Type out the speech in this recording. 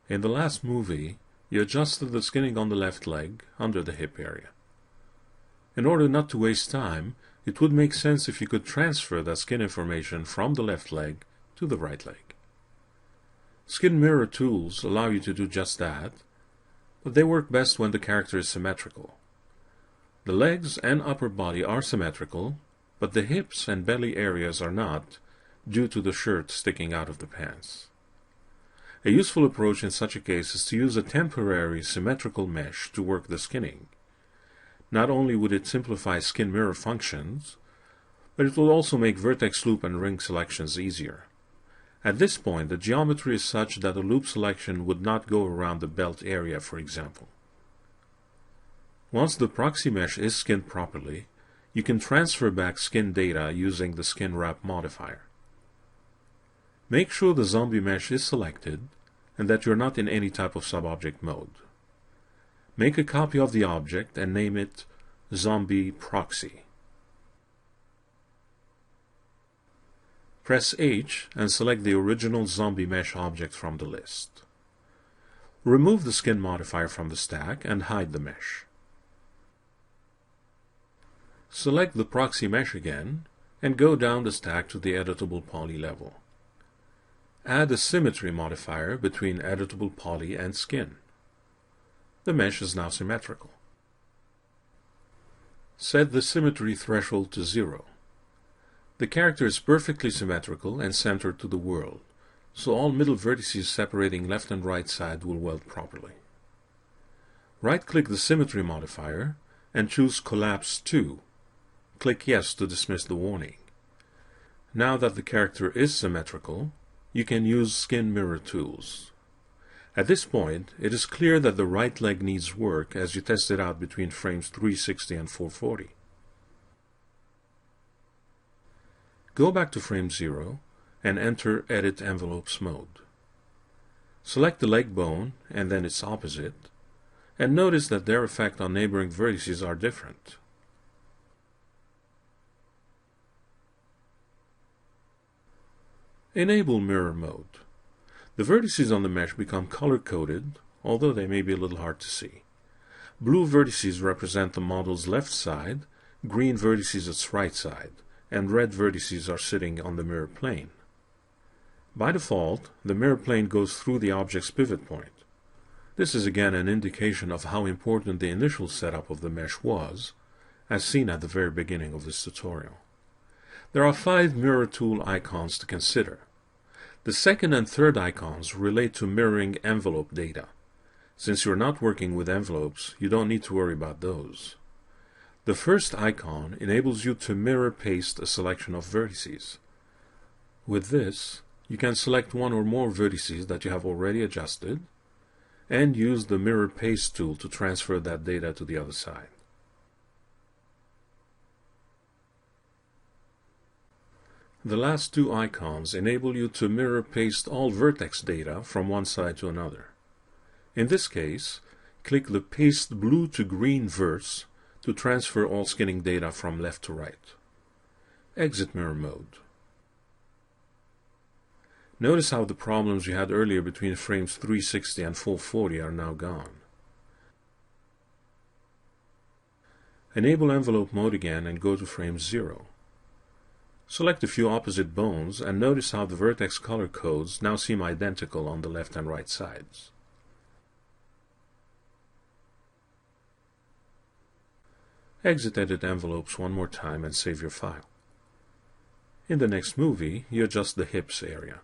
In the last movie, you adjusted the skinning on the left leg under the hip area. In order not to waste time, it would make sense if you could transfer that skin information from the left leg to the right leg. Skin mirror tools allow you to do just that, but they work best when the character is symmetrical. The legs and upper body are symmetrical, but the hips and belly areas are not, due to the shirt sticking out of the pants. A useful approach in such a case is to use a temporary symmetrical mesh to work the skinning. Not only would it simplify skin mirror functions, but it will also make vertex loop and ring selections easier. At this point, the geometry is such that a loop selection would not go around the belt area, for example. Once the proxy mesh is skinned properly, you can transfer back skin data using the skin wrap modifier. Make sure the zombie mesh is selected and that you're not in any type of subobject mode. Make a copy of the object and name it Zombie Proxy. Press H and select the original zombie mesh object from the list. Remove the skin modifier from the stack and hide the mesh. Select the proxy mesh again and go down the stack to the editable poly level. Add a symmetry modifier between editable poly and skin. The mesh is now symmetrical. Set the symmetry threshold to 0. The character is perfectly symmetrical and centered to the world, so all middle vertices separating left and right side will weld properly. Right-click the symmetry modifier and choose Collapse to. Click Yes to dismiss the warning. Now that the character is symmetrical, you can use skin mirror tools. At this point, it is clear that the right leg needs work as you test it out between frames 360 and 440. Go back to frame 0 and enter Edit Envelopes mode. Select the leg bone and then its opposite, and notice that their effect on neighboring vertices are different. Enable mirror mode. The vertices on the mesh become color-coded, although they may be a little hard to see. Blue vertices represent the model's left side, green vertices its right side, and red vertices are sitting on the mirror plane. By default, the mirror plane goes through the object's pivot point. This is again an indication of how important the initial setup of the mesh was, as seen at the very beginning of this tutorial. There are 5 mirror tool icons to consider. The second and third icons relate to mirroring envelope data. Since you're not working with envelopes, you don't need to worry about those. The first icon enables you to mirror paste a selection of vertices. With this, you can select one or more vertices that you have already adjusted and use the mirror paste tool to transfer that data to the other side. The last 2 icons enable you to mirror paste all vertex data from one side to another. In this case, click the Paste Blue to Green verse to transfer all skinning data from left to right. Exit mirror mode. Notice how the problems you had earlier between frames 360 and 440 are now gone. Enable envelope mode again and go to frame 0. Select a few opposite bones and notice how the vertex color codes now seem identical on the left and right sides. Exit Edit Envelopes one more time and save your file. In the next movie, you adjust the hips area.